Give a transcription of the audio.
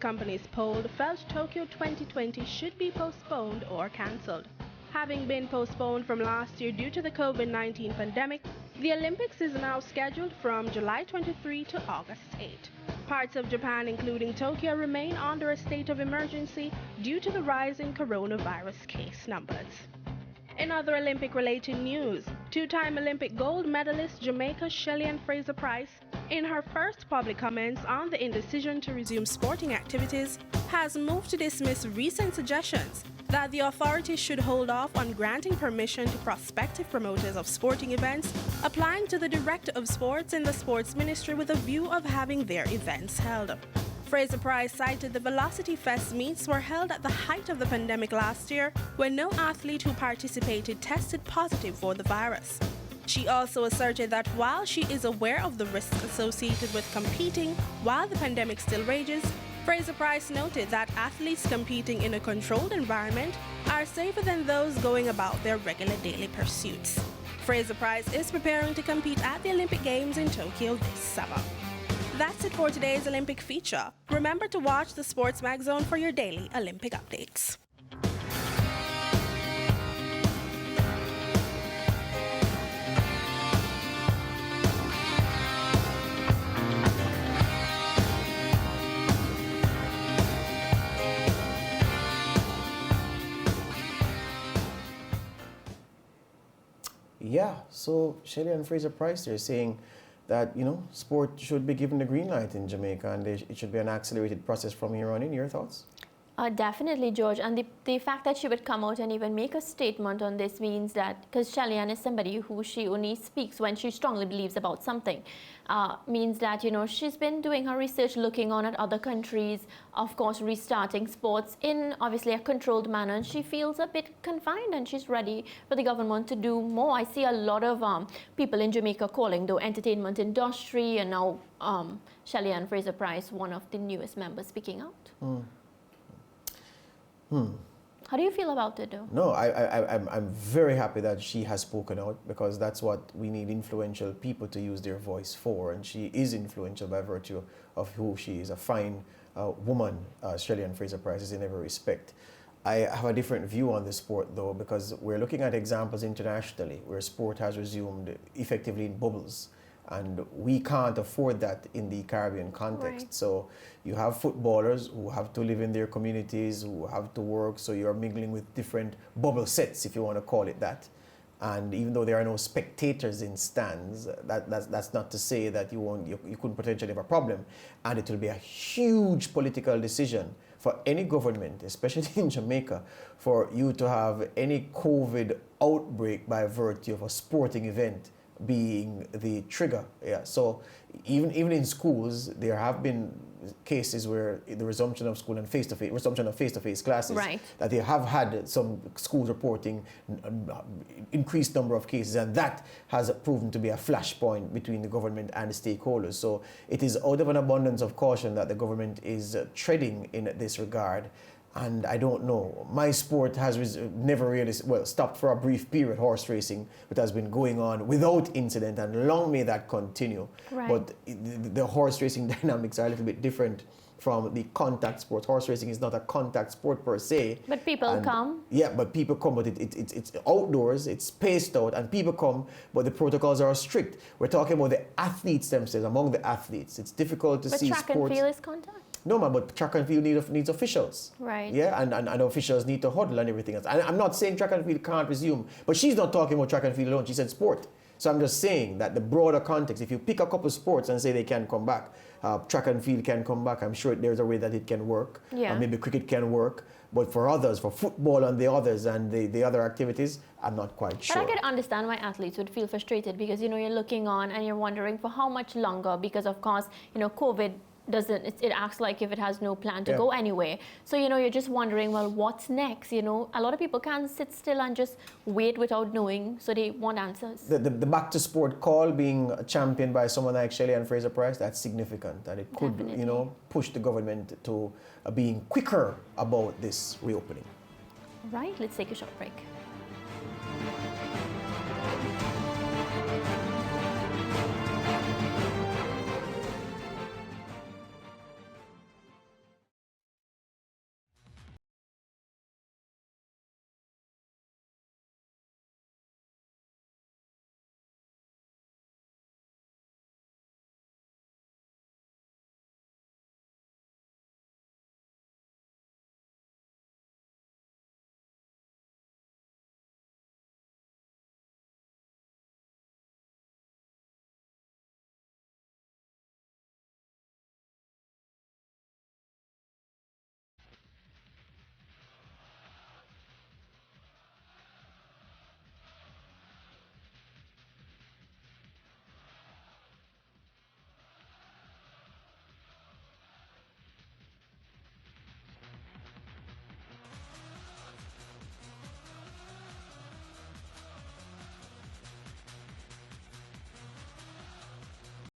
companies polled felt Tokyo 2020 should be postponed or cancelled. Having been postponed from last year due to the COVID-19 pandemic, the Olympics is now scheduled from July 23 to August 8. Parts of Japan, including Tokyo, remain under a state of emergency due to the rising coronavirus case numbers. In other Olympic-related news, two-time Olympic gold medalist Jamaica's Shelly-Ann Fraser-Pryce, in her first public comments on the indecision to resume sporting activities, has moved to dismiss recent suggestions that the authorities should hold off on granting permission to prospective promoters of sporting events applying to the Director of Sports in the Sports Ministry with a view of having their events held. Fraser-Pryce cited the Velocity Fest meets were held at the height of the pandemic last year when no athlete who participated tested positive for the virus. She also asserted that while she is aware of the risks associated with competing while the pandemic still rages, Fraser-Pryce noted that athletes competing in a controlled environment are safer than those going about their regular daily pursuits. Fraser-Pryce is preparing to compete at the Olympic Games in Tokyo this summer. That's it for today's Olympic feature. Remember to watch the SportsMax Zone for your daily Olympic updates. Yeah, so Shelly-Ann Fraser-Pryce, they're saying that, sport should be given the green light in Jamaica and it should be an accelerated process from here on in. Your thoughts? Definitely, George. And the fact that she would come out and even make a statement on this means that, because Shelly-Ann is somebody who she only speaks when she strongly believes about something, means that, she's been doing her research, looking on at other countries, of course, restarting sports in obviously a controlled manner. And she feels a bit confined and she's ready for the government to do more. I see a lot of people in Jamaica calling the entertainment industry, and now Shelly-Ann Fraser-Pryce, one of the newest members, speaking out. How do you feel about it, though? No, I'm very happy that she has spoken out, because that's what we need influential people to use their voice for, and she is influential by virtue of who she is. A fine woman, Shelly-Ann Fraser-Pryce, is in every respect. I have a different view on the sport, though, because we're looking at examples internationally where sport has resumed effectively in bubbles. And we can't afford that in the Caribbean context. Right. So you have footballers who have to live in their communities, who have to work. So you're mingling with different bubble sets, if you want to call it that. And even though there are no spectators in stands, that's not to say that you couldn't potentially have a problem. And it will be a huge political decision for any government, especially in Jamaica, for you to have any COVID outbreak by virtue of a sporting event being the trigger. Yeah. So even in schools, there have been cases where the resumption of school and resumption of face-to-face classes, right, that they have had some schools reporting increased number of cases, and that has proven to be a flashpoint between the government and the stakeholders. So it is out of an abundance of caution that the government is treading in this regard. And I don't know, my sport has never really, stopped for a brief period, horse racing, but has been going on without incident, and long may that continue. Right. But the horse racing dynamics are a little bit different from the contact sport. Horse racing is not a contact sport per se. But people come. Yeah, but people come, but it's outdoors, it's spaced out, and people come, but the protocols are strict. We're talking about the athletes themselves, among the athletes. It's difficult to see sports. But track and field is contact? No, man, but track and field needs officials. Right. Yeah, and officials need to huddle and everything else. And I'm not saying track and field can't resume, but she's not talking about track and field alone. She said sport. So I'm just saying that the broader context, if you pick a couple of sports and say they can come back, track and field can come back, I'm sure there's a way that it can work. Yeah. Maybe cricket can work. But for others, for football and the others and the other activities, I'm not quite sure. But I could understand why athletes would feel frustrated, because, you're looking on and you're wondering for how much longer, because, of course, COVID it acts like if it has no plan to go anywhere. So, you're just wondering, well, what's next? A lot of people can't sit still and just wait without knowing, so they want answers. The back to sport call being championed by someone like Shelly-Ann Fraser-Pryce, that's significant. And it could, Definitely. Push the government to being quicker about this reopening. Right, let's take a short break.